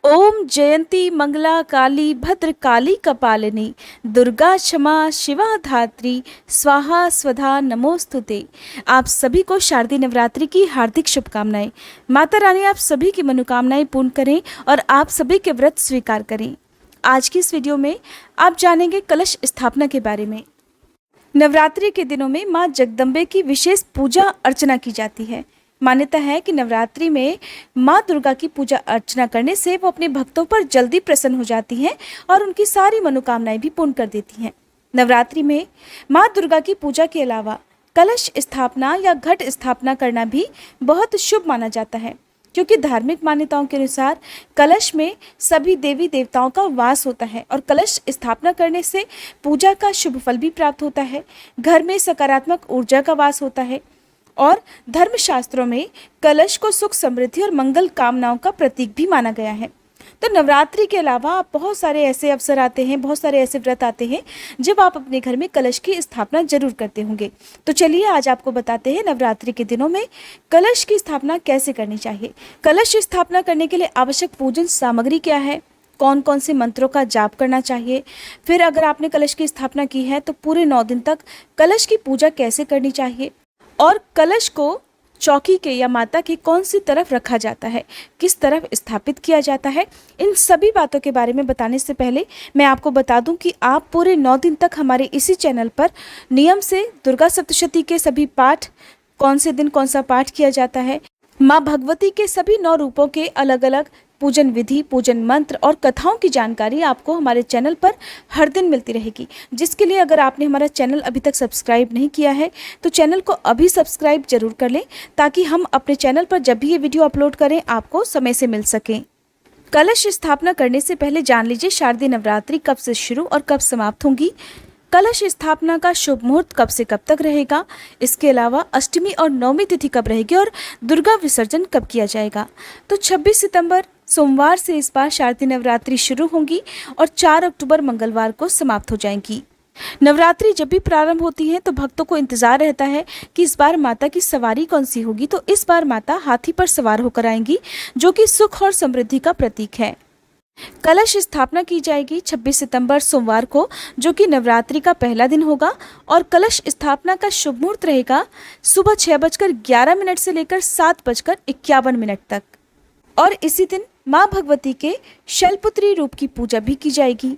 ओम जयंती मंगला काली भद्र काली कपालिनी दुर्गा क्षमा शिवा धात्री स्वाहा स्वधा नमोस्तुते। आप सभी को शारदीय नवरात्रि की हार्दिक शुभकामनाएं। माता रानी आप सभी की मनोकामनाएं पूर्ण करें और आप सभी के व्रत स्वीकार करें। आज की इस वीडियो में आप जानेंगे कलश स्थापना के बारे में। नवरात्रि के दिनों में माँ जगदम्बे की विशेष पूजा अर्चना की जाती है। मान्यता है कि नवरात्रि में माँ दुर्गा की पूजा अर्चना करने से वो अपने भक्तों पर जल्दी प्रसन्न हो जाती हैं और उनकी सारी मनोकामनाएं भी पूर्ण कर देती हैं। नवरात्रि में माँ दुर्गा की पूजा के अलावा कलश स्थापना या घट स्थापना करना भी बहुत शुभ माना जाता है, क्योंकि धार्मिक मान्यताओं के अनुसार कलश में सभी देवी देवताओं का वास होता है और कलश स्थापना करने से पूजा का शुभ फल भी प्राप्त होता है। घर में सकारात्मक ऊर्जा का वास होता है और धर्मशास्त्रों में कलश को सुख समृद्धि और मंगल कामनाओं का प्रतीक भी माना गया है। तो नवरात्रि के अलावा बहुत सारे ऐसे अवसर आते हैं, बहुत सारे ऐसे व्रत आते हैं जब आप अपने घर में कलश की स्थापना जरूर करते होंगे। तो चलिए आज आपको बताते हैं नवरात्रि के दिनों में कलश की स्थापना कैसे करनी चाहिए। कलश स्थापना करने के लिए आवश्यक पूजन सामग्री क्या है, कौन कौन से मंत्रों का जाप करना चाहिए, फिर अगर आपने कलश की स्थापना की है तो पूरे 9 दिन तक कलश की पूजा कैसे करनी चाहिए, और कलश को चौकी के या माता की कौन सी तरफ रखा जाता है, किस तरफ स्थापित किया जाता है। इन सभी बातों के बारे में बताने से पहले मैं आपको बता दूं कि आप पूरे 9 दिन तक हमारे इसी चैनल पर नियम से दुर्गा सप्तशती के सभी पाठ, कौन से दिन कौन सा पाठ किया जाता है, माँ भगवती के सभी 9 रूपों के अलग अलग पूजन विधि, पूजन मंत्र और कथाओं की जानकारी आपको हमारे चैनल पर हर दिन मिलती रहेगी। जिसके लिए अगर आपने हमारा चैनल अभी तक सब्सक्राइब नहीं किया है तो चैनल को अभी सब्सक्राइब जरूर कर लें, ताकि हम अपने चैनल पर जब भी ये वीडियो अपलोड करें आपको समय से मिल सकें। कलश स्थापना करने से पहले जान लीजिए शारदीय नवरात्रि कब से शुरू और कब समाप्त होंगी। कलश स्थापना का शुभ मुहूर्त कब से कब तक रहेगा, इसके अलावा अष्टमी और नवमी तिथि कब रहेगी और दुर्गा विसर्जन कब किया जाएगा। तो 26 सितंबर सोमवार से इस बार शारदीय नवरात्रि शुरू होंगी और 4 अक्टूबर मंगलवार को समाप्त हो जाएंगी। नवरात्रि जब भी प्रारंभ होती है तो भक्तों को इंतजार रहता है कि इस बार माता की सवारी कौन सी होगी। तो इस बार माता हाथी पर सवार होकर आएंगी, जो कि सुख और समृद्धि का प्रतीक है। कलश स्थापना की जाएगी 26 सितंबर सोमवार को, जो कि नवरात्रि का पहला दिन होगा, और कलश स्थापना का शुभ मुहूर्त रहेगा सुबह 6:11 से लेकर 7:51 तक। और इसी दिन माँ भगवती के शैलपुत्री रूप की पूजा भी की जाएगी।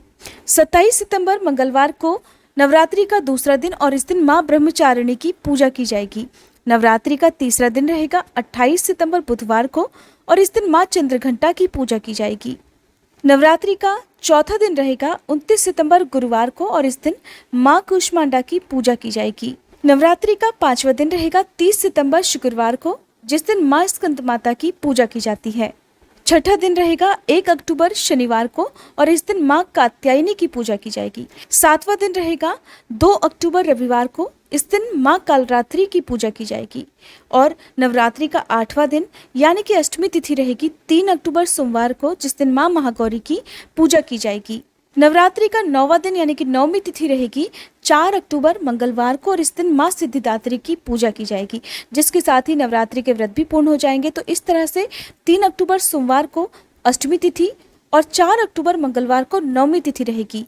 27 सितंबर मंगलवार को नवरात्रि का दूसरा दिन, और इस दिन माँ ब्रह्मचारिणी की पूजा की जाएगी। नवरात्रि का तीसरा दिन रहेगा 28 सितंबर बुधवार को, और इस दिन माँ चंद्रघंटा की पूजा की जाएगी। नवरात्रि का चौथा दिन रहेगा 29 सितंबर गुरुवार को, और इस दिन माँ कूष्मांडा की पूजा की जाएगी। नवरात्रि का 5वां दिन रहेगा 30 सितंबर शुक्रवार को, जिस दिन माँ स्कंद माता की पूजा की जाती है। छठा दिन रहेगा 1 अक्टूबर शनिवार को, और इस दिन माँ कात्यायनी की पूजा की जाएगी। 7वां दिन रहेगा 2 अक्टूबर रविवार को, इस दिन माँ कालरात्रि की पूजा की जाएगी। और नवरात्रि का 8वां दिन यानी कि अष्टमी तिथि रहेगी 3 अक्टूबर सोमवार को, जिस दिन माँ महागौरी की पूजा की जाएगी। नवरात्रि का 9वां दिन यानी कि नवमी तिथि रहेगी 4 अक्टूबर मंगलवार को, और इस दिन माँ सिद्धिदात्री की पूजा की जाएगी, जिसके साथ ही नवरात्रि के व्रत भी पूर्ण हो जाएंगे। तो इस तरह से 3 अक्टूबर सोमवार को अष्टमी तिथि और 4 अक्टूबर मंगलवार को नवमी तिथि रहेगी।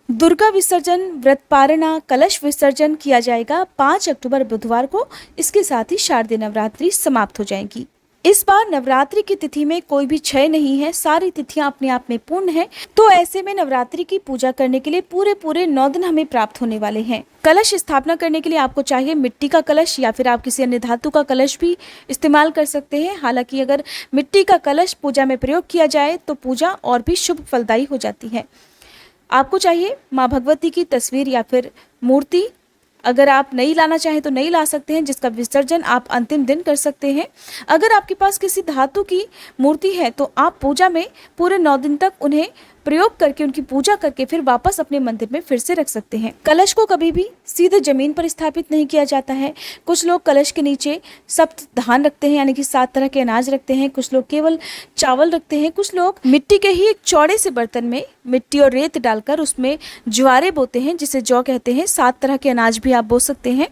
दुर्गा विसर्जन, व्रत पारणा, कलश विसर्जन किया जाएगा 5 अक्टूबर बुधवार को। इसके साथ ही शारदीय नवरात्रि समाप्त हो जाएगी। इस बार नवरात्रि की तिथि में कोई भी क्षय नहीं है, सारी तिथियां अपने आप में पूर्ण है। तो ऐसे में नवरात्रि की पूजा करने के लिए पूरे 9 दिन हमें प्राप्त होने वाले हैं। कलश स्थापना करने के लिए आपको चाहिए मिट्टी का कलश, या फिर आप किसी अन्य धातु का कलश भी इस्तेमाल कर सकते हैं। हालांकि अगर मिट्टी का कलश पूजा में प्रयोग किया जाए तो पूजा और भी शुभ फलदायी हो जाती है। आपको चाहिए माँ भगवती की तस्वीर या फिर मूर्ति। अगर आप नहीं लाना चाहें तो नहीं ला सकते हैं, जिसका विसर्जन आप अंतिम दिन कर सकते हैं। अगर आपके पास किसी धातु की मूर्ति है तो आप पूजा में पूरे 9 दिन तक उन्हें प्रयोग करके, उनकी पूजा करके फिर वापस अपने मंदिर में फिर से रख सकते हैं। कलश को कभी भी सीधे जमीन पर स्थापित नहीं किया जाता है। कुछ लोग कलश के नीचे सप्त धान रखते हैं, यानी कि 7 तरह के अनाज रखते हैं। कुछ लोग केवल चावल रखते हैं। कुछ लोग मिट्टी के ही एक चौड़े से बर्तन में मिट्टी और रेत डालकर उसमें ज्वारे बोते हैं, जिसे जौ कहते हैं। 7 तरह के अनाज भी आप बो सकते हैं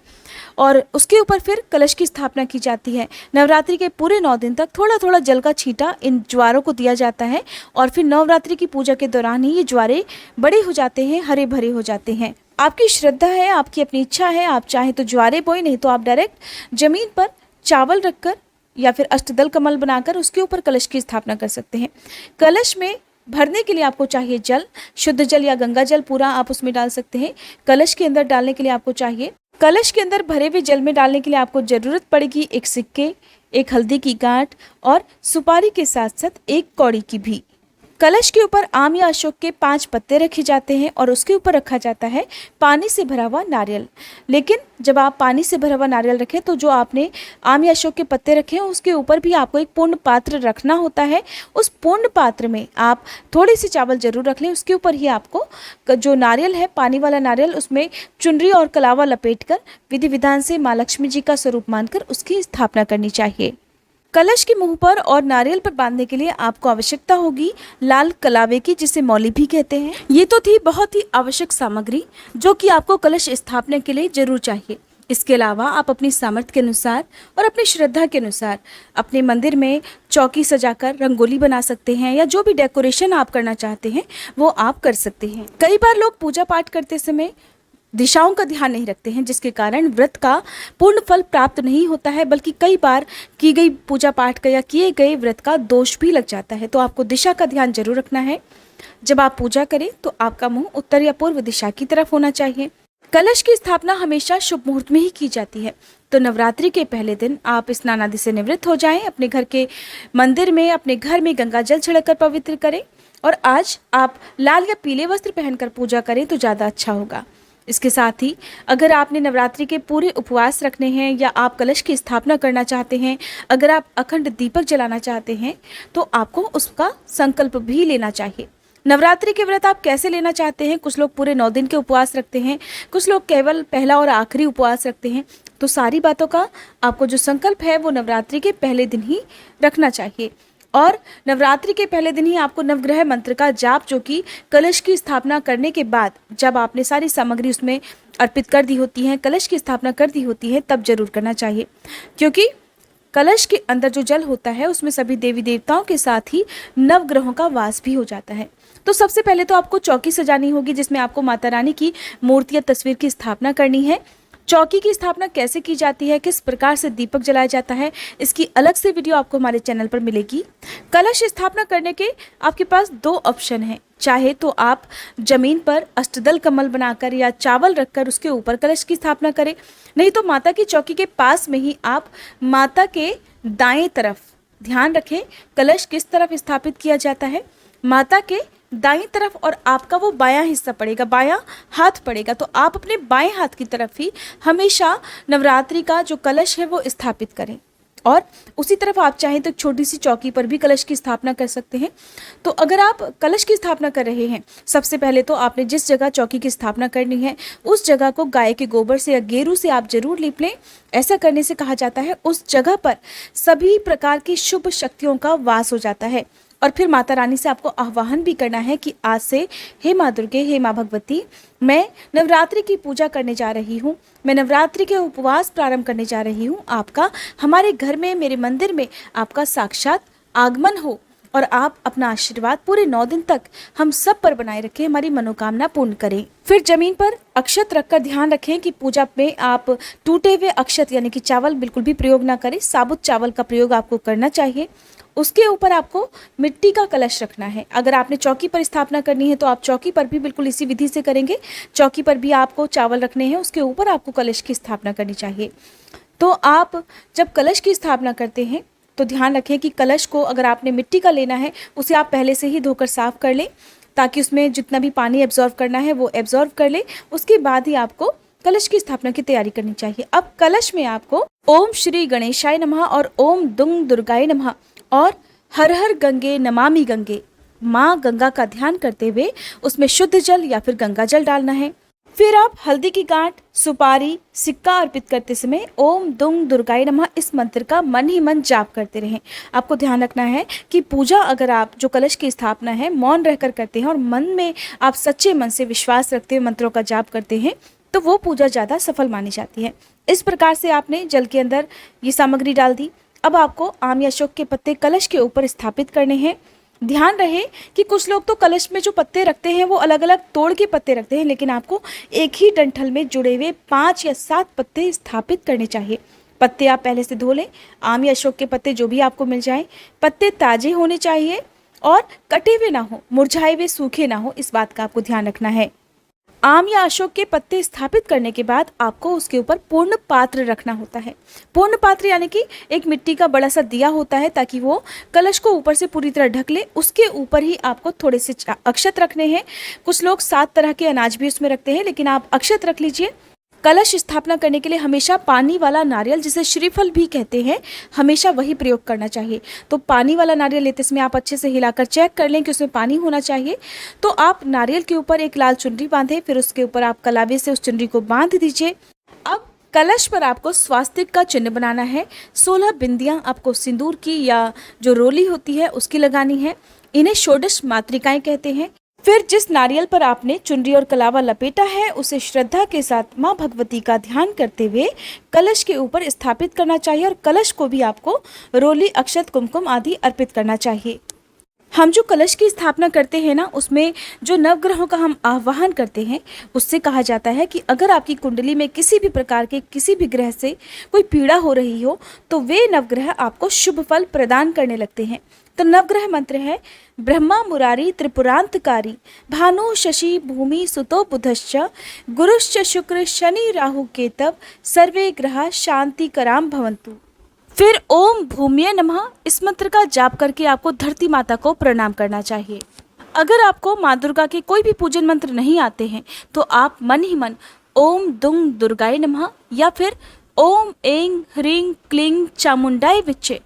और उसके ऊपर फिर कलश की स्थापना की जाती है। नवरात्रि के पूरे 9 दिन तक थोड़ा थोड़ा जल का छींटा इन ज्वारों को दिया जाता है और फिर नवरात्रि की पूजा के दौरान ही ये ज्वारे बड़े हो जाते हैं, हरे भरे हो जाते हैं। आपकी श्रद्धा है, आपकी अपनी इच्छा है, आप चाहें तो ज्वारे बोए, नहीं तो आप डायरेक्ट जमीन पर चावल रखकर या फिर अष्टदल कमल बनाकर उसके ऊपर कलश की स्थापना कर सकते हैं। कलश में भरने के लिए आपको चाहिए जल, शुद्ध जल या गंगा जल पूरा आप उसमें डाल सकते हैं। कलश के अंदर डालने के लिए आपको चाहिए, कलश के अंदर भरे हुए जल में डालने के लिए आपको ज़रूरत पड़ेगी एक सिक्के, एक हल्दी की गांठ और सुपारी के साथ साथ एक कौड़ी की भी। कलश के ऊपर आम या अशोक के 5 पत्ते रखे जाते हैं और उसके ऊपर रखा जाता है पानी से भरा हुआ नारियल। लेकिन जब आप पानी से भरा हुआ नारियल रखें तो जो आपने आम या अशोक के पत्ते रखे हैं उसके ऊपर भी आपको एक पूर्ण पात्र रखना होता है। उस पूर्ण पात्र में आप थोड़ी सी चावल जरूर रख लें। उसके ऊपर ही आपको जो नारियल है, पानी वाला नारियल, उसमें चुनरी और कलावा लपेटकर विधि विधान से माँ लक्ष्मी जी का स्वरूप मानकर उसकी स्थापना करनी चाहिए। कलश के मुंह पर और नारियल पर बांधने के लिए आपको आवश्यकता होगी लाल कलावे की, जिसे मौली भी कहते हैं। ये तो थी बहुत ही आवश्यक सामग्री जो कि आपको कलश स्थापना के लिए जरूर चाहिए। इसके अलावा आप अपनी सामर्थ्य के अनुसार और अपनी श्रद्धा के अनुसार अपने मंदिर में चौकी सजाकर रंगोली बना सकते हैं या जो भी डेकोरेशन आप करना चाहते हैं वो आप कर सकते हैं। कई बार लोग पूजा पाठ करते समय दिशाओं का ध्यान नहीं रखते हैं, जिसके कारण व्रत का पूर्ण फल प्राप्त नहीं होता है, बल्कि कई बार की गई पूजा पाठ का या किए गए व्रत का दोष भी लग जाता है। तो आपको दिशा का ध्यान जरूर रखना है। जब आप पूजा करें तो आपका मुंह उत्तर या पूर्व दिशा की तरफ होना चाहिए। कलश की स्थापना हमेशा शुभ मुहूर्त में ही की जाती है। तो नवरात्रि के पहले दिन आप स्नान आदि से निवृत्त हो जाएं, अपने घर के मंदिर में, अपने घर में गंगा जल छिड़ककर पवित्र करें और आज आप लाल या पीले वस्त्र पहनकर पूजा करें तो ज़्यादा अच्छा होगा। इसके साथ ही अगर आपने नवरात्रि के पूरे उपवास रखने हैं या आप कलश की स्थापना करना चाहते हैं, अगर आप अखंड दीपक जलाना चाहते हैं तो आपको उसका संकल्प भी लेना चाहिए। नवरात्रि के व्रत आप कैसे लेना चाहते हैं? कुछ लोग पूरे 9 दिन के उपवास रखते हैं, कुछ लोग केवल पहला और आखिरी उपवास रखते हैं। तो सारी बातों का आपको जो संकल्प है वो नवरात्रि के पहले दिन ही रखना चाहिए। और नवरात्रि के पहले दिन ही आपको नवग्रह मंत्र का जाप, जो कि कलश की स्थापना करने के बाद जब आपने सारी सामग्री उसमें अर्पित कर दी होती है, कलश की स्थापना कर दी होती है, तब जरूर करना चाहिए। क्योंकि कलश के अंदर जो जल होता है उसमें सभी देवी देवताओं के साथ ही नवग्रहों का वास भी हो जाता है। तो सबसे पहले तो आपको चौकी सजानी होगी, जिसमें आपको माता रानी की मूर्ति या तस्वीर की स्थापना करनी है। चौकी की स्थापना कैसे की जाती है, किस प्रकार से दीपक जलाया जाता है, इसकी अलग से वीडियो आपको हमारे चैनल पर मिलेगी। कलश स्थापना करने के आपके पास 2 ऑप्शन हैं। चाहे तो आप जमीन पर अष्टदल कमल बनाकर या चावल रखकर उसके ऊपर कलश की स्थापना करें, नहीं तो माता की चौकी के पास में ही आप माता के दाएं तरफ, ध्यान रखें कलश किस तरफ स्थापित किया जाता है, माता के दाईं तरफ, और आपका वो बायां हिस्सा पड़ेगा, बायां हाथ पड़ेगा। तो आप अपने बाएं हाथ की तरफ ही हमेशा नवरात्रि का जो कलश है वो स्थापित करें। और उसी तरफ आप चाहें तो छोटी सी चौकी पर भी कलश की स्थापना कर सकते हैं। तो अगर आप कलश की स्थापना कर रहे हैं, सबसे पहले तो आपने जिस जगह चौकी की स्थापना करनी है उस जगह को गाय के गोबर से या गेरू से आप जरूर लीप लें। ऐसा करने से कहा जाता है उस जगह पर सभी प्रकार की शुभ शक्तियों का वास हो जाता है। और फिर माता रानी से आपको आह्वान भी करना है कि आज से हे माँ दुर्गे, हे माँ भगवती, मैं नवरात्रि की पूजा करने जा रही हूँ, मैं नवरात्रि के उपवास प्रारंभ करने जा रही हूँ। आपका हमारे घर में, मेरे मंदिर में आपका साक्षात आगमन हो और आप अपना आशीर्वाद पूरे 9 दिन तक हम सब पर बनाए रखें, हमारी मनोकामना पूर्ण करें। फिर जमीन पर अक्षत रखकर ध्यान रखें कि पूजा में आप टूटे हुए अक्षत यानी कि चावल बिल्कुल भी प्रयोग ना करें, साबुत चावल का प्रयोग आपको करना चाहिए। उसके ऊपर आपको मिट्टी का कलश रखना है। अगर आपने चौकी पर स्थापना करनी है तो आप चौकी पर भी बिल्कुल इसी विधि से करेंगे। चौकी पर भी आपको चावल रखने हैं, उसके ऊपर आपको कलश की स्थापना करनी चाहिए। तो आप जब कलश की स्थापना करते हैं तो ध्यान रखें कि कलश को अगर आपने मिट्टी का लेना है उसे आप पहले से ही धोकर साफ कर लें, ताकि उसमें जितना भी पानी एब्जॉर्व करना है वो एब्जॉर्व कर ले। उसके बाद ही आपको कलश की स्थापना की तैयारी करनी चाहिए। अब कलश में आपको ओम श्री गणेशाय नमः और ओम दुंग दुर्गाय नमः और हर हर गंगे नमामि गंगे, माँ गंगा का ध्यान करते हुए उसमें शुद्ध जल या फिर गंगा जल डालना है। फिर आप हल्दी की गांठ, सुपारी, सिक्का अर्पित करते समय ओम दुंग दुर्गाय नमः इस मंत्र का मन ही मन जाप करते रहें। आपको ध्यान रखना है कि पूजा अगर आप जो कलश की स्थापना है मौन रहकर करते हैं और मन में आप सच्चे मन से विश्वास रखते हुए मंत्रों का जाप करते हैं तो वो पूजा ज़्यादा सफल मानी जाती है। इस प्रकार से आपने जल के अंदर ये सामग्री डाल दी। अब आपको आम या अशोक के पत्ते कलश के ऊपर स्थापित करने हैं। ध्यान रहे कि कुछ लोग तो कलश में जो पत्ते रखते हैं वो अलग अलग तोड़ के पत्ते रखते हैं, लेकिन आपको एक ही डंठल में जुड़े हुए 5 या 7 पत्ते स्थापित करने चाहिए। पत्ते आप पहले से धो लें। आम या अशोक के पत्ते जो भी आपको मिल जाएं, पत्ते ताजे होने चाहिए और कटे हुए ना हो, मुरझाए हुए सूखे ना हो, इस बात का आपको ध्यान रखना है। आम या अशोक के पत्ते स्थापित करने के बाद आपको उसके ऊपर पूर्ण पात्र रखना होता है। पूर्ण पात्र यानी कि एक मिट्टी का बड़ा सा दिया होता है, ताकि वो कलश को ऊपर से पूरी तरह ढक ले। उसके ऊपर ही आपको थोड़े से अक्षत रखने हैं। कुछ लोग 7 तरह के अनाज भी उसमें रखते हैं, लेकिन आप अक्षत रख लीजिए। कलश स्थापना करने के लिए हमेशा पानी वाला नारियल, जिसे श्रीफल भी कहते हैं, हमेशा वही प्रयोग करना चाहिए। तो पानी वाला नारियल लेते समय आप अच्छे से हिलाकर चेक कर लें कि उसमें पानी होना चाहिए। तो आप नारियल के ऊपर एक लाल चुनरी बांधें, फिर उसके ऊपर आप कलावे से उस चुनरी को बांध दीजिए। अब कलश पर आपको स्वास्तिक का चिन्ह बनाना है। 16 बिंदियां आपको सिंदूर की या जो रोली होती है उसकी लगानी है। इन्हें षोडश मातृकाएं कहते हैं। फिर जिस नारियल पर आपने चुनरी और कलावा लपेटा है, उसे श्रद्धा के साथ माँ भगवती का ध्यान करते हुए कलश के ऊपर स्थापित करना चाहिए और कलश को भी आपको रोली, अक्षत, कुमकुम आदि अर्पित करना चाहिए। हम जो कलश की स्थापना करते हैं ना, उसमें जो नवग्रहों का हम आह्वान करते हैं, उससे कहा जाता है कि अगर आपकी कुंडली में किसी भी प्रकार के किसी भी ग्रह से कोई पीड़ा हो रही हो, तो वे नवग्रह आपको शुभ फल प्रदान करने लगते हैं। तो नवग्रह मंत्र है ब्रह्मा मुरारी त्रिपुरांतकारी भानु शशि भूमि सुतो बुधश्च गुरुश्च शुक्र शनि राहु केतव सर्वे ग्रह शांति कराम भवन्तु। फिर ओम भूम्ये नमः इस मंत्र का जाप करके आपको धरती माता को प्रणाम करना चाहिए। अगर आपको माँ दुर्गा के कोई भी पूजन मंत्र नहीं आते हैं, तो आप मन ही मन ओम दुंग दुर्गाय नमः या फिर ओम ऐं ह्रीं क्लीं चामुंडाय विच्चे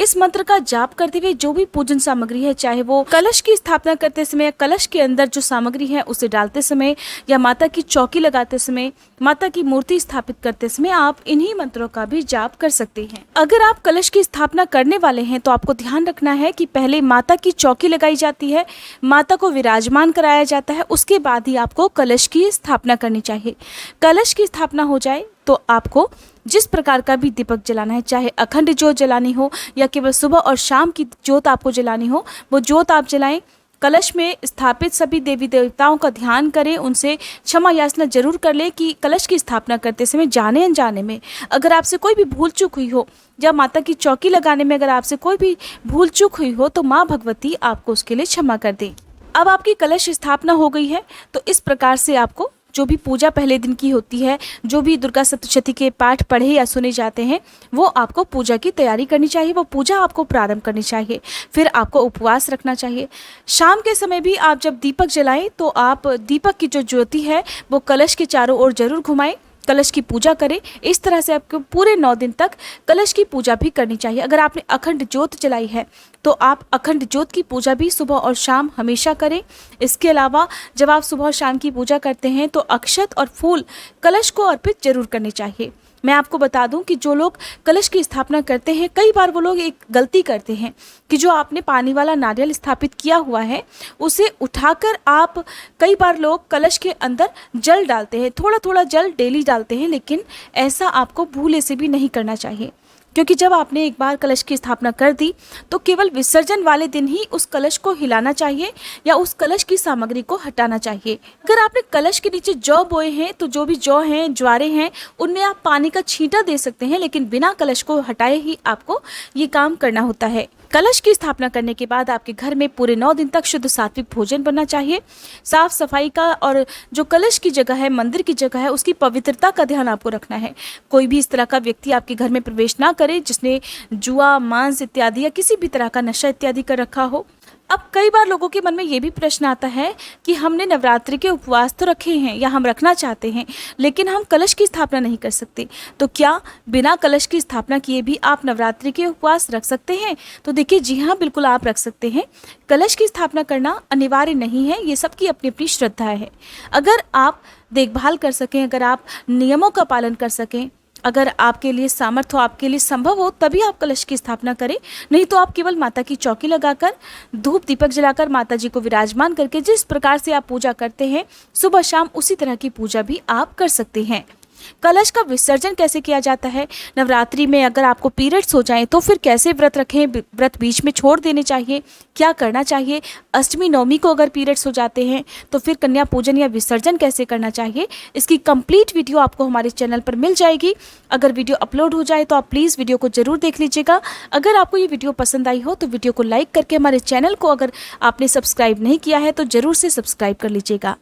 इस मंत्र का जाप करते हुए जो भी पूजन सामग्री है, चाहे वो कलश की स्थापना करते समय, कलश के अंदर जो सामग्री है उसे डालते समय, या माता की चौकी लगाते समय, माता की मूर्ति स्थापित करते समय, आप इन्हीं मंत्रों का भी जाप कर सकते हैं। अगर आप कलश की स्थापना करने वाले हैं तो आपको ध्यान रखना है कि पहले माता की चौकी लगाई जाती है, माता को विराजमान कराया जाता है, उसके बाद ही आपको कलश की स्थापना करनी चाहिए। कलश की स्थापना हो जाए तो आपको जिस प्रकार का भी दीपक जलाना है, चाहे अखंड ज्योत जलानी हो या केवल सुबह और शाम की ज्योत आपको जलानी हो, वो ज्योत आप जलाएं। कलश में स्थापित सभी देवी देवताओं का ध्यान करें, उनसे क्षमा याचना जरूर कर लें कि कलश की स्थापना करते समय जाने अनजाने में अगर आपसे कोई भी भूल चूक हुई हो, या माता की चौकी लगाने में अगर आपसे कोई भी भूल चूक हुई हो, तो माँ भगवती आपको उसके लिए क्षमा कर दें। अब आपकी कलश स्थापना हो गई है, तो इस प्रकार से आपको जो भी पूजा पहले दिन की होती है, जो भी दुर्गा सप्तशती के पाठ पढ़े या सुने जाते हैं, वो आपको पूजा की तैयारी करनी चाहिए, वो पूजा आपको प्रारंभ करनी चाहिए। फिर आपको उपवास रखना चाहिए। शाम के समय भी आप जब दीपक जलाएं तो आप दीपक की जो ज्योति है वो कलश के चारों ओर जरूर घुमाएं, कलश की पूजा करें। इस तरह से आपको पूरे 9 दिन तक कलश की पूजा भी करनी चाहिए। अगर आपने अखंड ज्योत जलाई है तो आप अखंड ज्योत की पूजा भी सुबह और शाम हमेशा करें। इसके अलावा जब आप सुबह और शाम की पूजा करते हैं तो अक्षत और फूल कलश को अर्पित जरूर करने चाहिए। मैं आपको बता दूं कि जो लोग कलश की स्थापना करते हैं, कई बार वो लोग एक गलती करते हैं कि जो आपने पानी वाला नारियल स्थापित किया हुआ है उसे उठाकर आप, कई बार लोग कलश के अंदर जल डालते हैं, थोड़ा थोड़ा जल डेली डालते हैं, लेकिन ऐसा आपको भूले से भी नहीं करना चाहिए। क्योंकि जब आपने एक बार कलश की स्थापना कर दी तो केवल विसर्जन वाले दिन ही उस कलश को हिलाना चाहिए या उस कलश की सामग्री को हटाना चाहिए। अगर आपने कलश के नीचे जौ बोए हैं तो जो भी जौ हैं, ज्वारे हैं, उनमें आप पानी का छींटा दे सकते हैं, लेकिन बिना कलश को हटाए ही आपको ये काम करना होता है। कलश की स्थापना करने के बाद आपके घर में पूरे 9 दिन तक शुद्ध सात्विक भोजन बनना चाहिए। साफ सफाई का और जो कलश की जगह है, मंदिर की जगह है, उसकी पवित्रता का ध्यान आपको रखना है। कोई भी इस तरह का व्यक्ति आपके घर में प्रवेश ना करे जिसने जुआ, मांस इत्यादि या किसी भी तरह का नशा इत्यादि कर रखा हो। अब कई बार लोगों के मन में ये भी प्रश्न आता है कि हमने नवरात्रि के उपवास तो रखे हैं या हम रखना चाहते हैं, लेकिन हम कलश की स्थापना नहीं कर सकते, तो क्या बिना कलश की स्थापना किए भी आप नवरात्रि के उपवास रख सकते हैं? तो देखिए, जी हाँ, बिल्कुल आप रख सकते हैं। कलश की स्थापना करना अनिवार्य नहीं है, ये सबकी अपनी अपनी श्रद्धा है। अगर आप देखभाल कर सकें, अगर आप नियमों का पालन कर सकें, अगर आपके लिए सामर्थ्य हो, आपके लिए संभव हो, तभी आप कलश की स्थापना करें। नहीं तो आप केवल माता की चौकी लगाकर, धूप दीपक जलाकर माता जी को विराजमान करके जिस प्रकार से आप पूजा करते हैं सुबह शाम, उसी तरह की पूजा भी आप कर सकते हैं। कलश का विसर्जन कैसे किया जाता है? नवरात्रि में अगर आपको पीरियड्स हो जाएं तो फिर कैसे व्रत रखें? व्रत बीच में छोड़ देने चाहिए? क्या करना चाहिए? अष्टमी नवमी को अगर पीरियड्स हो जाते हैं तो फिर कन्या पूजन या विसर्जन कैसे करना चाहिए? इसकी कंप्लीट वीडियो आपको हमारे चैनल पर मिल जाएगी। अगर वीडियो अपलोड हो जाए तो आप प्लीज़ वीडियो को जरूर देख लीजिएगा। अगर आपको ये वीडियो पसंद आई हो तो वीडियो को लाइक करके हमारे चैनल को, अगर आपने सब्सक्राइब नहीं किया है तो ज़रूर से सब्सक्राइब कर लीजिएगा।